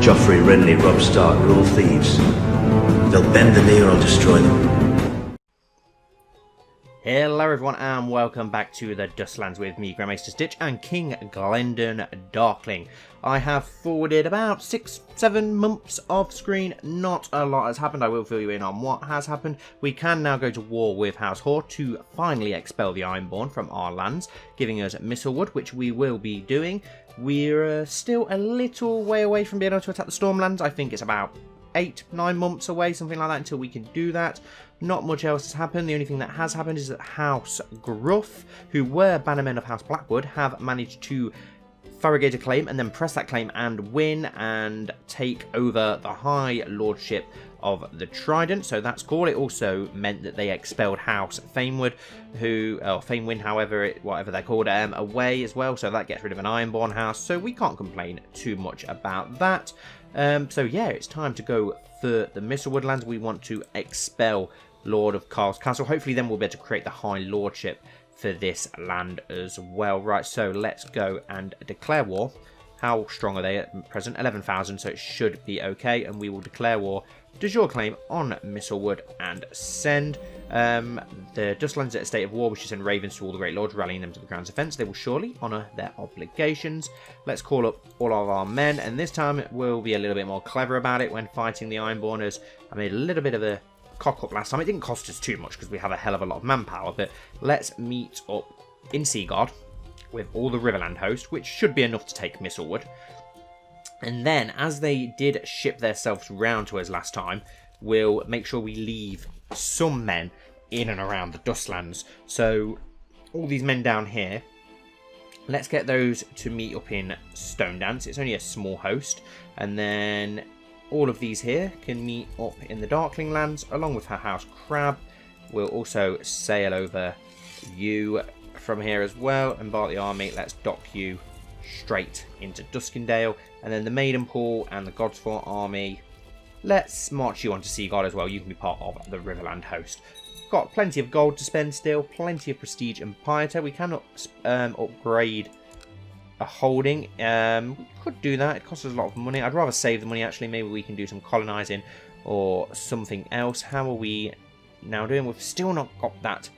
Joffrey, Renly, Robb Stark are all thieves. They'll bend the knee or I'll destroy them. Hello everyone and welcome back to the Dusklands with me, Grand Maester Stitch and King Glendon Darkling. I have forwarded about 6-7 months off screen. Not a lot has happened. I will fill you in on what has happened. We can now go to war with House Horde to finally expel the Ironborn from our lands, giving us Mistlewood, which we will be doing. We're still a little way away from being able to attack the Stormlands. I think it's about 8-9 months away, something like that, until we can do that. Not much else has happened. The only thing that has happened is that House Gruff, who were bannermen of House Blackwood, have managed to farragate a claim and then press that claim and win and take over the High Lordship of the Trident. So that's cool. It also meant that they expelled House Famewood, Famewind, whatever they're called, away as well. So that gets rid of an Ironborn house. So we can't complain too much about that. So yeah, it's time to go for the Mistlewood lands. We want to expel Lord of Carl's Castle. Hopefully then we'll be able to create the High Lordship for this land as well. Right, so let's go and declare war. How strong are they at present? 11,000, so it should be okay. And we will declare war. De jure claim on Mistlewood and send. The Dusklands at a state of war, which is send ravens to all the Great Lords, rallying them to the Ground's defence. They will surely honour their obligations. Let's call up all of our men, and this time we'll be a little bit more clever about it when fighting the Ironborners. I made a little bit of a cock up last time. It didn't cost us too much because we have a hell of a lot of manpower, but let's meet up in Seagard with all the Riverland host, which should be enough to take Mistlewood. And then, as they did ship themselves round to us last time, we'll make sure we leave some men in and around the Dusklands. So, all these men down here, let's get those to meet up in Stone Dance. It's only a small host. And then all of these here can meet up in the Darkling lands, along with her House Crab. We'll also sail over you from here as well, embark the army. Let's dock you straight into Duskendale, and then the Maidenpool and the Godsfort army, let's march you onto Seagard as well. You can be part of the Riverland host. Got plenty of gold to spend still, plenty of prestige and piety. We cannot upgrade a holding. We could do that. It costs us a lot of money. I'd rather save the money actually. Maybe we can do some colonizing or something else. How are we now doing? We've still not got that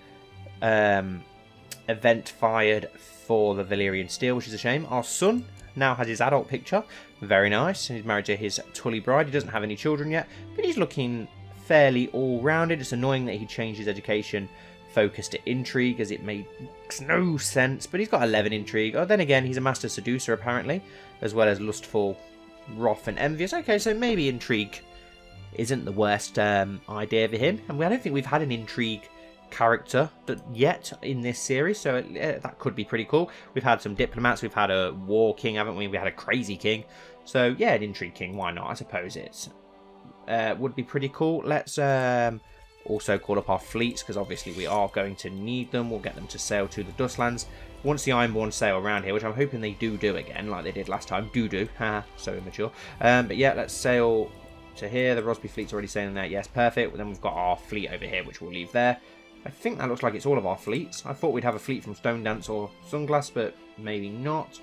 event fired for the Valyrian Steel, which is a shame. Our son now has his adult picture. Very nice. He's married to his Tully bride. He doesn't have any children yet, but he's looking fairly all-rounded. It's annoying that he changed his education focus to intrigue, as it makes no sense, but he's got 11 intrigue. Oh, then again, he's a master seducer apparently, as well as lustful, wrath and envious. Okay, so maybe intrigue isn't the worst idea for him, and I don't think we've had an intrigue character yet in this series, so that could be pretty cool. We've had some diplomats, we've had a war king, haven't we? We had a crazy king, so yeah, an intrigue king, why not? I suppose it's would be pretty cool. Let's also call up our fleets, because obviously we are going to need them. We'll get them to sail to the Dusklands once the Ironborn sail around here, which I'm hoping they do again, like they did last time. Haha, so immature. But yeah, let's sail to here. The Rosby fleet's already sailing there. Yes, perfect. Then we've got our fleet over here, which we'll leave there. I think that looks like it's all of our fleets. I thought we'd have a fleet from Stone Dance or Sunglass, but maybe not.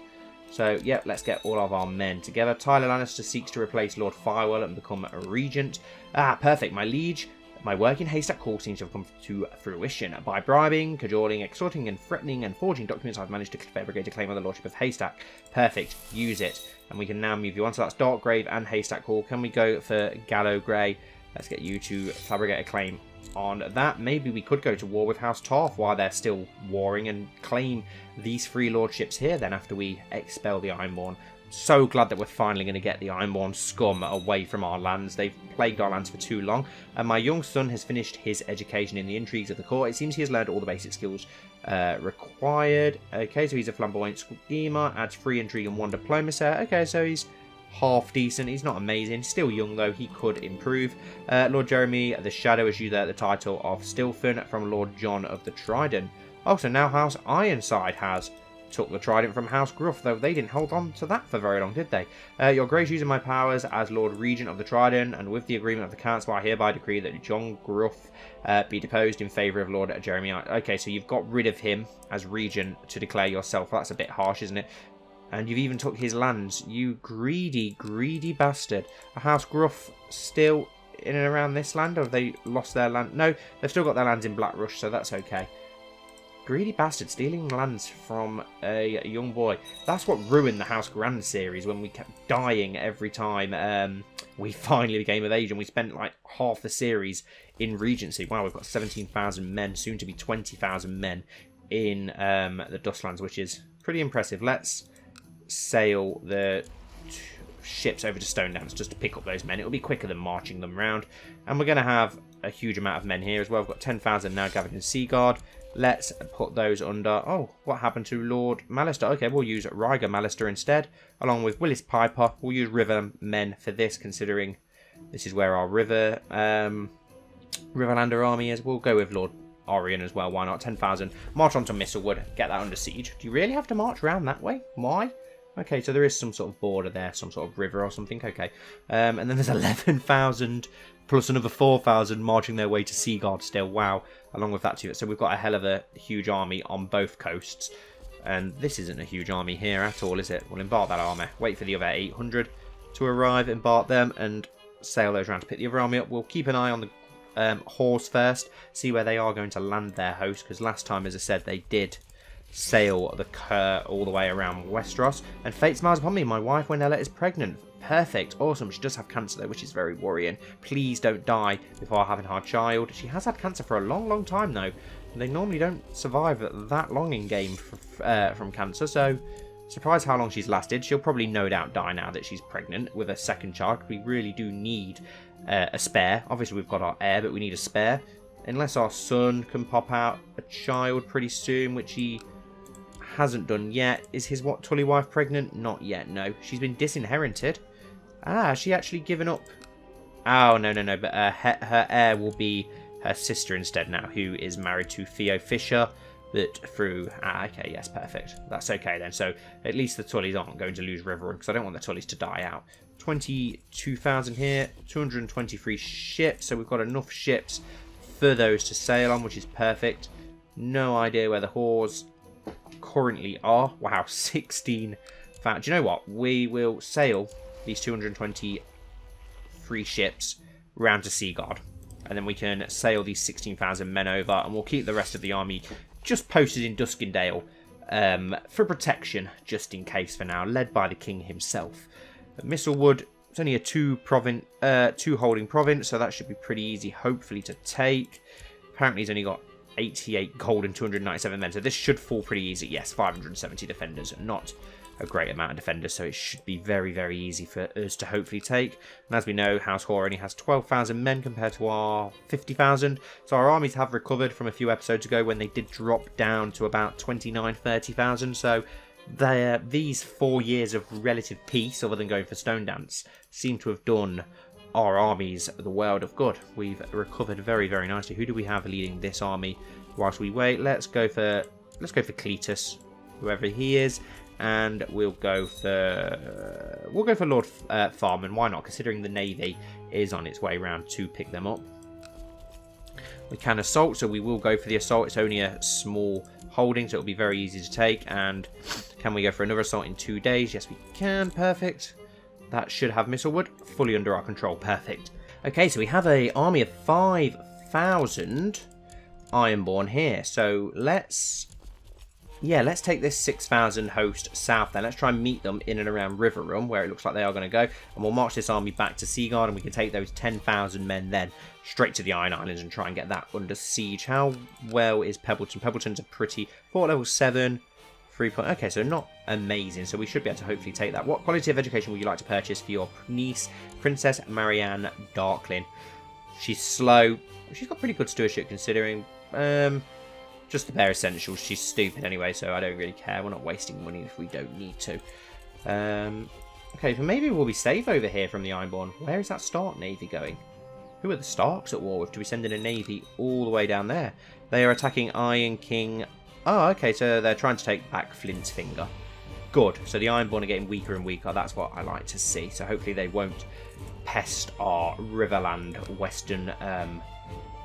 So, yeah, let's get all of our men together. Tyler Lannister seeks to replace Lord Firewell and become a regent. Ah, perfect. My liege, my work in Haystack Hall seems to have come to fruition. By bribing, cajoling, extorting, and threatening, and forging documents, I've managed to fabricate a claim on the Lordship of Haystack. Perfect. Use it. And we can now move you on. So that's Darkgrave and Haystack Hall. Can we go for Gallow Grey? Let's get you to fabricate a claim on that. Maybe we could go to war with House Tarth while they're still warring and claim these three lordships here then after we expel the Ironborn. So glad that we're finally going to get the Ironborn scum away from our lands. They've plagued our lands for too long. And my young son has finished his education in the intrigues of the court. It seems he has learned all the basic skills required. Okay, so he's a flamboyant schemer, adds 3 intrigue and 1 diplomacy. Okay, so he's half decent. He's not amazing. Still young though. He could improve. Lord Jeremy the Shadow issued the title of Stilfen from Lord John of the Trident. Also, now House Ironside has took the Trident from House Gruff, though they didn't hold on to that for very long, did they? Your Grace, using my powers as Lord Regent of the Trident, and with the agreement of the Council, I hereby decree that John Gruff be deposed in favour of Lord Jeremy. Okay, so you've got rid of him as Regent to declare yourself. That's a bit harsh, isn't it? And you've even took his lands. You greedy, greedy bastard. A House Gruff still in and around this land? Or have they lost their land? No, they've still got their lands in Blackrush, so that's okay. Greedy bastard, stealing lands from a young boy. That's what ruined the House Grand series, when we kept dying every time we finally became of age, and we spent like half the series in Regency. Wow, we've got 17,000 men, soon to be 20,000 men in the Dusklands, which is pretty impressive. Let's sail the ships over to Stonedance just to pick up those men. It'll be quicker than marching them round. And we're going to have a huge amount of men here as well. We've got 10,000 now gathered in Seaguard. Let's put those under... Oh, what happened to Lord Maester? Okay, we'll use Ryger Maester instead, along with Willis Piper. We'll use river men for this, considering this is where our Riverlander army is. We'll go with Lord Orion as well. Why not? 10,000. March on to Mistlewood. Get that under siege. Do you really have to march around that way? Why? Okay, so there is some sort of border there, some sort of river or something. Okay. And then there's 11,000 plus another 4,000 marching their way to Seaguard still. Wow. Along with that too. So we've got a hell of a huge army on both coasts. And this isn't a huge army here at all, is it? We'll embark that army. Wait for the other 800 to arrive, embark them, and sail those around to pick the other army up. We'll keep an eye on the horse first, see where they are going to land their host, because last time, as I said, they did sail the all the way around Westeros. And fate smiles upon me. My wife, Wynella, is pregnant. Perfect. Awesome. She does have cancer, though, which is very worrying. Please don't die before having her child. She has had cancer for a long, long time, though. They normally don't survive that long in game from cancer, so surprised how long she's lasted. She'll probably no doubt die now that she's pregnant with a second child. We really do need a spare. Obviously, we've got our heir, but we need a spare. Unless our son can pop out a child pretty soon, which he hasn't done yet. Is his Tully wife pregnant? Not yet, no. She's been disinherited. Ah, has she actually given up? Oh, no, but her heir will be her sister instead now, who is married to Theo Fisher, but through... Ah, okay, yes, perfect. That's okay then. So at least the Tullys aren't going to lose Riverrun, because I don't want the Tullys to die out. 22,000 here, 223 ships, so we've got enough ships for those to sail on, which is perfect. No idea where the whores currently are. Wow, 16. Do you know what? We will sail these 223 ships round to Seaguard, and then we can sail these 16,000 men over, and we'll keep the rest of the army just posted in Duskendale for protection, just in case for now, led by the king himself. But Mistlewood, it's only a two holding province, so that should be pretty easy, hopefully, to take. Apparently he's only got 88 gold and 297 men, so this should fall pretty easy. Yes, 570 defenders, not a great amount of defenders, so it should be very, very easy for us to hopefully take. And as we know, House Hor only has 12,000 men compared to our 50,000, so our armies have recovered from a few episodes ago when they did drop down to about 29,000-30,000, so these 4 years of relative peace, other than going for Stonedance, seem to have done our armies the world of good. We've recovered very, very nicely. Who do we have leading this army whilst we wait? Let's go for Cletus, whoever he is, and we'll go for Lord Farman. Why not? Considering the navy is on its way round to pick them up. We can assault, so we will go for the assault. It's only a small holding, so it'll be very easy to take. And can we go for another assault in 2 days? Yes, we can. Perfect. That should have Mistlewood fully under our control. Perfect. Okay, so we have an army of 5,000 Ironborn here. So let's take this 6,000 host south then. Let's try and meet them in and around Riverrun, where it looks like they are going to go. And we'll march this army back to Seaguard, and we can take those 10,000 men then straight to the Iron Islands and try and get that under siege. How well is Pebbleton? Pebbleton's a pretty... Fort level 7... 3 point. Okay, so not amazing, so we should be able to hopefully take that. What quality of education would you like to purchase for your niece, Princess Marianne Darklyn? She's slow. She's got pretty good stewardship considering. Just the bare essentials. She's stupid anyway, so I don't really care. We're not wasting money if we don't need to. Okay, so maybe we'll be safe over here from the Ironborn. Where is that Stark navy going? Who are the Starks at war with? Do we send in a navy all the way down there? They are attacking Iron King... Oh, okay, so they're trying to take back Flint's Finger. Good. So the Ironborn are getting weaker and weaker. That's what I like to see. So hopefully they won't pest our Riverland Western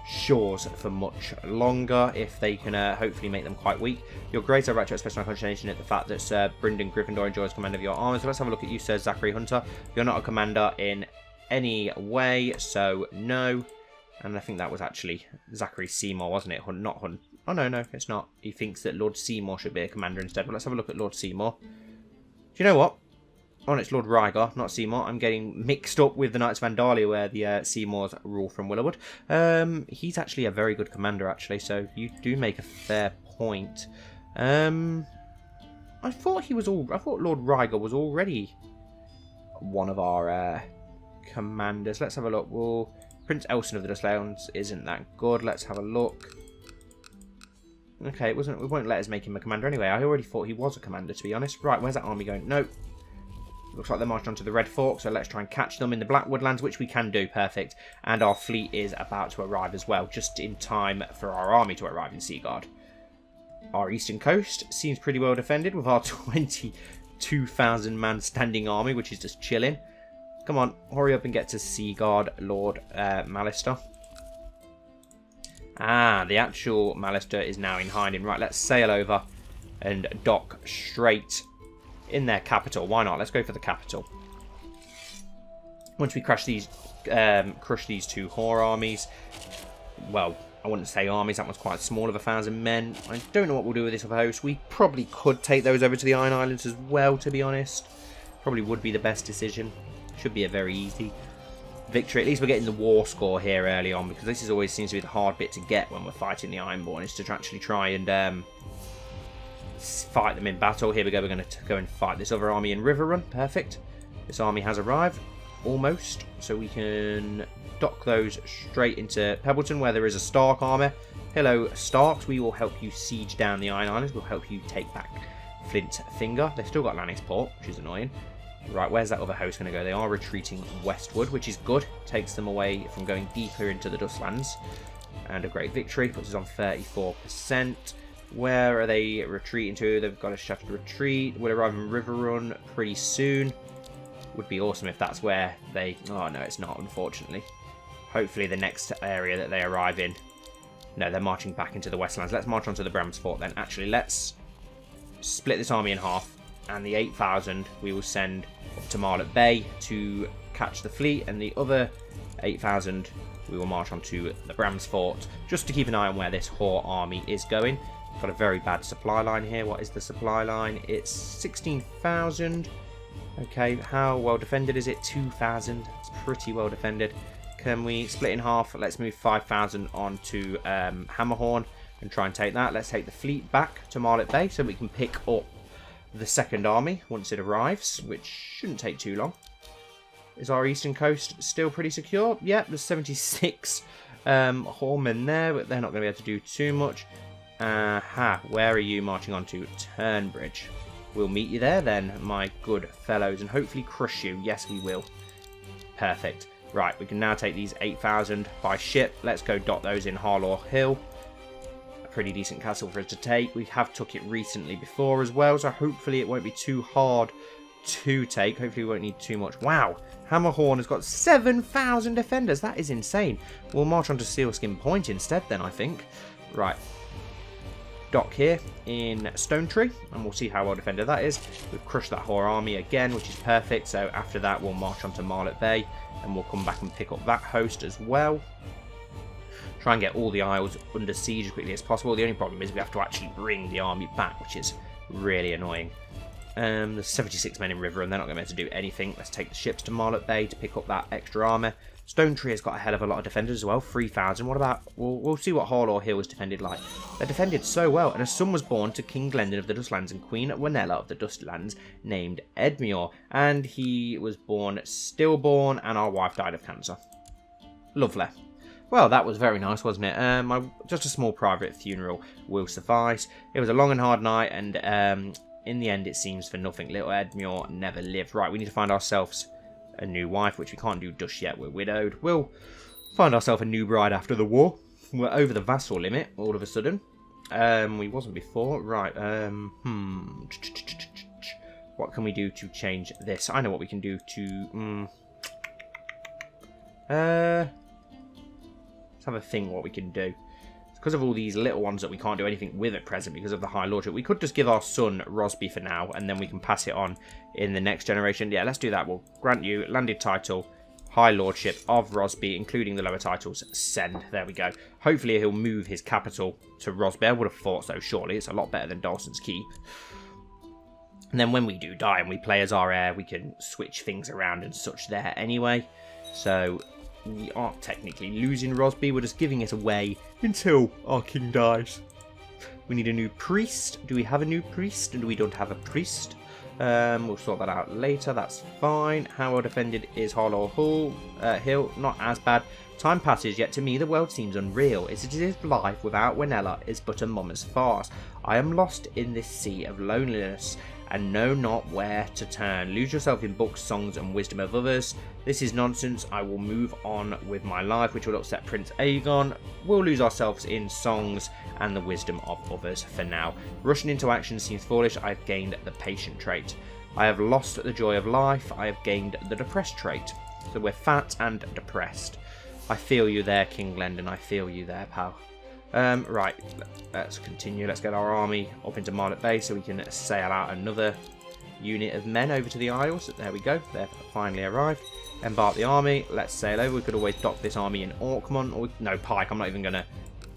shores for much longer if they can hopefully make them quite weak. Your grades are right to express my consternation at the fact that Sir Brynden Gryffindor enjoys command of your army. So let's have a look at you, Sir Zachary Hunter. You're not a commander in any way, so no. And I think that was actually Zachary Seymour, wasn't it? Not Hunt. Oh, no, it's not. He thinks that Lord Seymour should be a commander instead. But let's have a look at Lord Seymour. Do you know what? Oh, no, it's Lord Rhaegar, not Seymour. I'm getting mixed up with the Knights of Vandalia, where the Seymours rule from Willowood. He's actually a very good commander, actually. So you do make a fair point. I thought Lord Rhaegar was already one of our commanders. Let's have a look. Well, Prince Elson of the Dusklands isn't that good. Let's have a look. Okay, we won't let us make him a commander anyway. I already thought he was a commander, to be honest. Right, where's that army going? No. Looks like they're marching onto the Red Fork, so let's try and catch them in the Blackwoodlands, which we can do. Perfect. And our fleet is about to arrive as well, just in time for our army to arrive in Seaguard. Our eastern coast seems pretty well defended with our 22,000 man standing army, which is just chilling. Come on, hurry up and get to Seaguard, Lord Maester. Ah, the actual Maester is now in hiding. Right, let's sail over and dock straight in their capital. Why not? Let's go for the capital. Once we crush these two Hor armies, well, I wouldn't say armies, that one's quite small of 1,000 men. I don't know what we'll do with this other host. We probably could take those over to the Iron Islands as well, to be honest. Probably would be the best decision. Should be a very easy victory. At least we're getting the war score here early on, because this always seems to be the hard bit to get when we're fighting the Ironborn, is to actually try and fight them in battle. Here we go. We're going to go and fight this other army in Riverrun. Perfect. This army has arrived almost, so we can dock those straight into Pebbleton, where there is a Stark army. Hello, Starks. We will help you siege down the Iron Islands. We'll help you take back Flint Finger. They've still got Lannisport, which is annoying. Right, where's that other host going to go? They are retreating westward, which is good. Takes them away from going deeper into the Dusklands. And a great victory. Puts us on 34%. Where are they retreating to? They've got a shattered retreat. We'll arrive in Riverrun pretty soon. Would be awesome if that's where they... Oh, no, it's not, unfortunately. Hopefully the next area that they arrive in... No, they're marching back into the Westlands. Let's march onto the Bramsfort then. Actually, let's split this army in half. And the 8,000 we will send up to Marlet Bay to catch the fleet. And the other 8,000 we will march onto the Bramsfort, just to keep an eye on where this Hor army is going. Got a very bad supply line here. What is the supply line? It's 16,000. Okay, how well defended is it? 2,000. It's pretty well defended. Can we split in half? Let's move 5,000 onto Hammerhorn and try and take that. Let's take the fleet back to Marlet Bay so we can pick up the second army once it arrives, which shouldn't take too long. Is our eastern coast still pretty secure? Yep, there's 76 Hormen there, but they're not going to be able to do too much. Aha, where are you marching on to? Turnbridge. We'll meet you there then, my good fellows, and hopefully crush you. Yes, we will. Perfect. Right, we can now take these 8,000 by ship. Let's go dot those in Harlaw Hill. A pretty decent castle for us to take. We have took it recently before as well, so hopefully it won't be too hard to take. Hopefully we won't need too much. Wow, Hammerhorn has got 7,000 defenders. That is insane. We'll march on to Sealskin Point instead then, I think. Right. Dock here in Stonetree, and we'll see how well defended that is. We've crushed that Hor army again, which is perfect. So after that, we'll march on to Marlet Bay, and we'll come back and pick up that host as well. Try and get all the Isles under siege as quickly as possible. The only problem is we have to actually bring the army back, which is really annoying. There's 76 men in River, and they're not going to be able to do anything. Let's take the ships to Marlet Bay to pick up that extra armour. Stonetree has got a hell of a lot of defenders as well, 3,000. What about... We'll see what Harlaw Hill is defended like. They're defended so well, and a son was born to King Glendon of the Dusklands and Queen Wanella of the Dusklands, named Edmure, and he was born stillborn, and our wife died of cancer. Lovely. Well, that was very nice, wasn't it? Just a small private funeral will suffice. It was a long and hard night, and in the end, it seems for nothing. Little Edmure never lived. Right, we need to find ourselves a new wife, which we can't do just yet. We're widowed. We'll find ourselves a new bride after the war. We're over the vassal limit all of a sudden. We wasn't before. Right. What can we do to change this? I know what we can do to... Let's have a think what we can do. Because of all these little ones that we can't do anything with at present because of the High Lordship, we could just give our son Rosby for now, and then we can pass it on in the next generation. Yeah, let's do that. We'll grant you landed title, High Lordship of Rosby, including the lower titles. Send. There we go. Hopefully he'll move his capital to Rosby. I would have thought so, surely. It's a lot better than Dawson's Keep. And then when we do die and we play as our heir, we can switch things around and such there anyway. So we aren't technically losing Rosby, we're just giving it away until our king dies. We need a new priest. Do we have a new priest? And we don't have a priest. We'll sort that out later, that's fine. How well defended is Hollow Hill? Not as bad. Time passes, yet to me the world seems unreal. As it is life without Winella is but a mummer's farce. I am lost in this sea of loneliness, and know not where to turn. Lose yourself in books, songs, and wisdom of others. This is nonsense. I will move on with my life, which will upset Prince Aegon. We'll lose ourselves in songs and the wisdom of others for now. Rushing into action seems foolish. I've gained the patient trait. I have lost the joy of life. I have gained the depressed trait. So we're fat and depressed. I feel you there, King Glendon. I feel you there, pal. Right, let's continue. Let's get our army up into Marlet Bay so we can sail out another unit of men over to the Isles. There we go. They've finally arrived. Embark the army. Let's sail over. We could always dock this army in Orkmont. Or no, Pike. I'm not even going to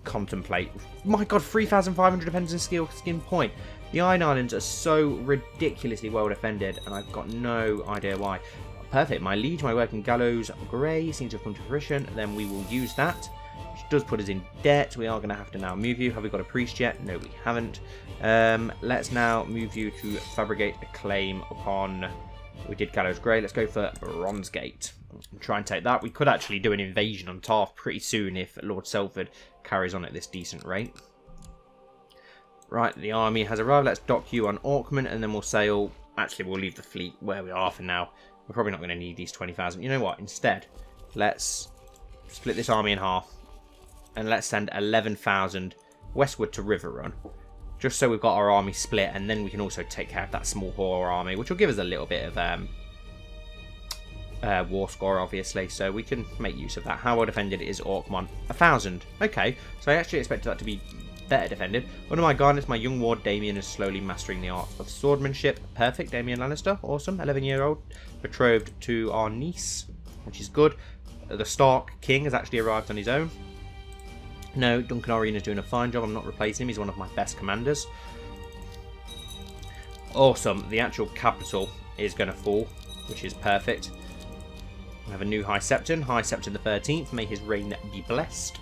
contemplate. My god, 3,500 defense and skill skin point. The Iron Islands are so ridiculously well defended, and I've got no idea why. Perfect. My liege, my working gallows grey seems to have come to fruition. Then we will use that. Which does put us in debt. We are going to have to now move you. Have we got a priest yet? No, we haven't. Let's now move you to fabricate a claim upon... We did Gallows Grey. Let's go for Bronzegate. Try and take that. We could actually do an invasion on Tarth pretty soon if Lord Selford carries on at this decent rate. Right, the army has arrived. Let's dock you on Orkman and then we'll sail... Actually, we'll leave the fleet where we are for now. We're probably not going to need these 20,000. You know what? Instead, let's split this army in half. And let's send 11,000 westward to River Run. Just so we've got our army split. And then we can also take care of that small Horror army. Which will give us a little bit of war score, obviously. So we can make use of that. How well defended is Orkmont? 1,000. Okay. So I actually expected that to be better defended. Under my guidance, my young ward Damien is slowly mastering the art of swordsmanship. Perfect. Damien Lannister. Awesome. 11-year-old. Betrothed to our niece. Which is good. The Stark King has actually arrived on his own. No, Duncan Orien is doing a fine job. I'm not replacing him. He's one of my best commanders. Awesome. The actual capital is going to fall, which is perfect. We have a new High Septon. High Septon the 13th. May his reign be blessed.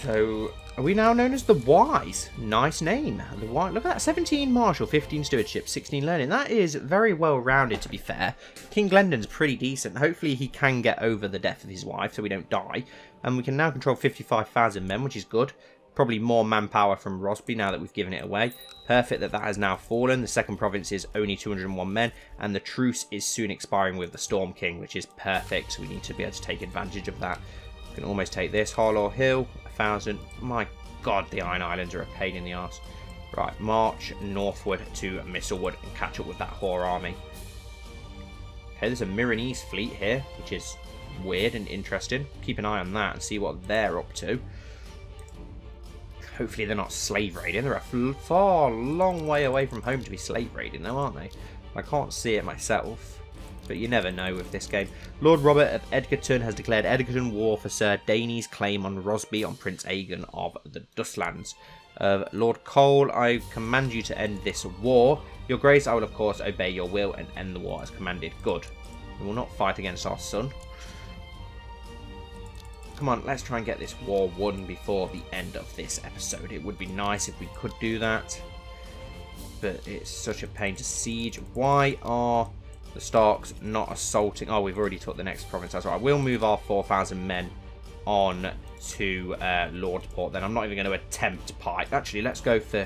So, are we now known as the Wise? Nice name. The Wise. Look at that. 17 martial, 15 stewardship, 16 learning. That is very well rounded, to be fair. King Glendon's pretty decent. Hopefully he can get over the death of his wife so we don't die. And we can now control 55,000 men, which is good. Probably more manpower from Rosby now that we've given it away. Perfect that has now fallen. The second province is only 201 men. And the truce is soon expiring with the Storm King, which is perfect. So we need to be able to take advantage of that. We can almost take this. Harlaw Hill, 1,000. My god, the Iron Islands are a pain in the arse. Right, march northward to Mistlewood and catch up with that Horror army. Okay, there's a Miranese fleet here, which is weird and interesting. Keep an eye on that and see what they're up to. Hopefully they're not slave raiding. They're a far, long way away from home to be slave raiding though, aren't they? I can't see it myself, but you never know with this game. Lord Robert of Edgerton has declared Edgerton war for Sir Danie's claim on Rosby on Prince Aegon of the Dusklands. Lord Cole, I command you to end this war. Your Grace, I will of course obey your will and end the war as commanded. Good. We will not fight against our son. Come on, let's try and get this war won before the end of this episode. It would be nice if we could do that, but it's such a pain to siege. Why are the Starks not assaulting? Oh, we've already took the next province. That's right. I will move our 4,000 men on to Lordport. Then I'm not even going to attempt Pike. Actually, let's go for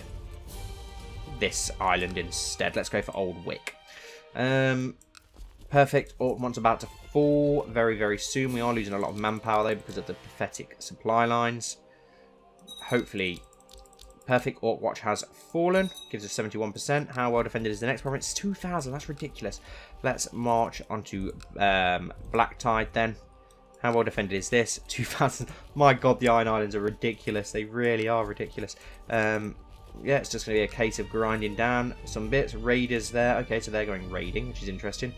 this island instead. Let's go for Old Wick. Perfect. Orkmont's about to fall very, very soon. We are losing a lot of manpower though because of the pathetic supply lines. Hopefully, perfect. Orkwatch has fallen. Gives us 71%. How well defended is the next province? 2,000. That's ridiculous. Let's march onto Black Tide then. How well defended is this? 2,000. My god, the Iron Islands are ridiculous. They really are ridiculous. Yeah, it's just going to be a case of grinding down some bits. Raiders there. Okay, so they're going raiding, which is interesting.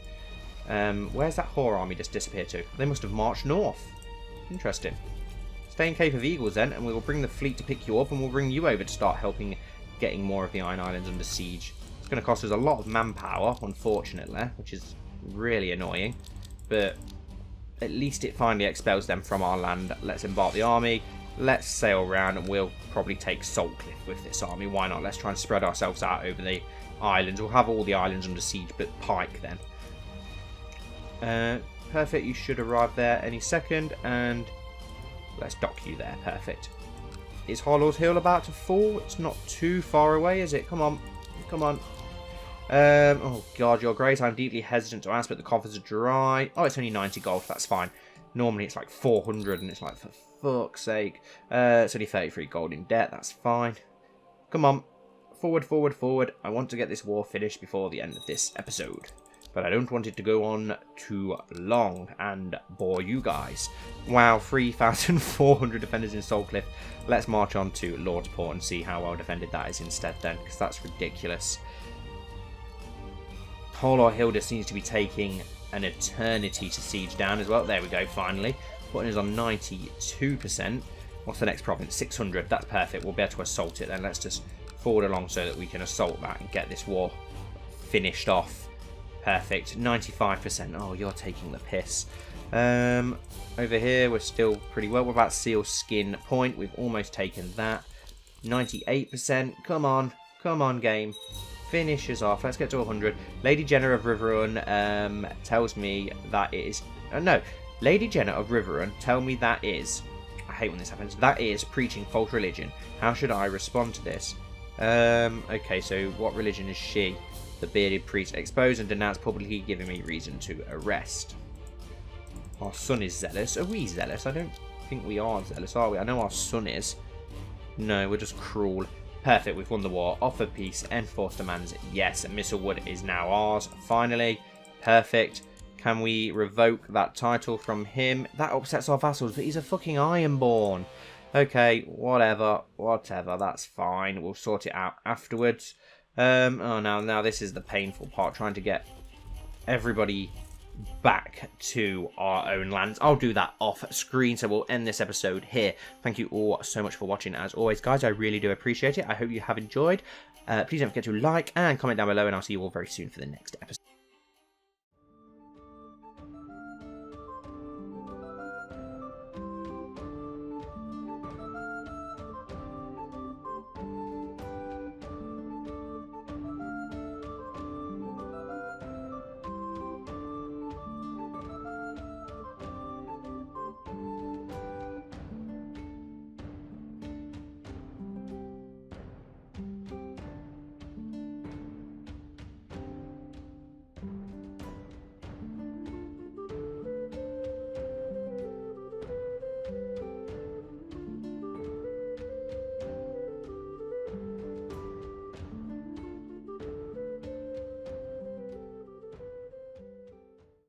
Where's that Whore army just disappeared to? They must have marched north. Interesting. Stay in Cape of Eagles then, and we will bring the fleet to pick you up, and we'll bring you over to start helping getting more of the Iron Islands under siege. It's going to cost us a lot of manpower, unfortunately, which is really annoying. But at least it finally expels them from our land. Let's embark the army. Let's sail around, and we'll probably take Saltcliffe with this army. Why not? Let's try and spread ourselves out over the islands. We'll have all the islands under siege, but Pike then. Perfect. You should arrive there any second, and let's dock you there. Perfect. Is Harlow's Hill about to fall? It's not too far away, is it? Come on. Come on. Oh god, your grace, I'm deeply hesitant to ask, but the coffers are dry. Oh, it's only 90 gold. That's fine. Normally it's like 400, and it's like, for fuck's sake. It's only 33 gold in debt. That's fine. Come on. Forward, forward, forward. I want to get this war finished before the end of this episode. But I don't want it to go on too long and bore you guys. Wow, 3,400 defenders in Saltcliffe. Let's march on to Lordsport and see how well defended that is instead then, because that's ridiculous. Harlow Hill just seems to be taking an eternity to siege down as well. There we go, finally. Putting us on 92%. What's the next province? 600. That's perfect. We'll be able to assault it then. Let's just forward along so that we can assault that and get this war finished off. Perfect. 95%. Oh, you're taking the piss. Over here, we're still pretty well. We're about Seal Skin Point. We've almost taken that. 98%. Come on. Come on, game. Finish us off. Let's get to 100. Lady Jenna of Riverrun tells me that it is... no. Lady Jenna of Riverrun tell me that is... I hate when this happens. That is preaching false religion. How should I respond to this? Okay, so what religion is she? The bearded priest exposed and denounced publicly, giving me reason to arrest. Our son is zealous. Are we zealous? I don't think we are zealous, are we? I know our son is. No, we're just cruel. Perfect, we've won the war. Offer peace. Enforce demands. Yes, and Mistlewood is now ours. Finally. Perfect. Can we revoke that title from him? That upsets our vassals, but he's a fucking Ironborn. Okay, whatever. Whatever, that's fine. We'll sort it out afterwards. Oh, now this is the painful part, trying to get everybody back to our own lands. I'll do that off screen, so we'll end this episode here. Thank you all so much for watching. As always, guys, I really do appreciate it. I hope you have enjoyed. Please don't forget to like and comment down below, and I'll see you all very soon for the next episode.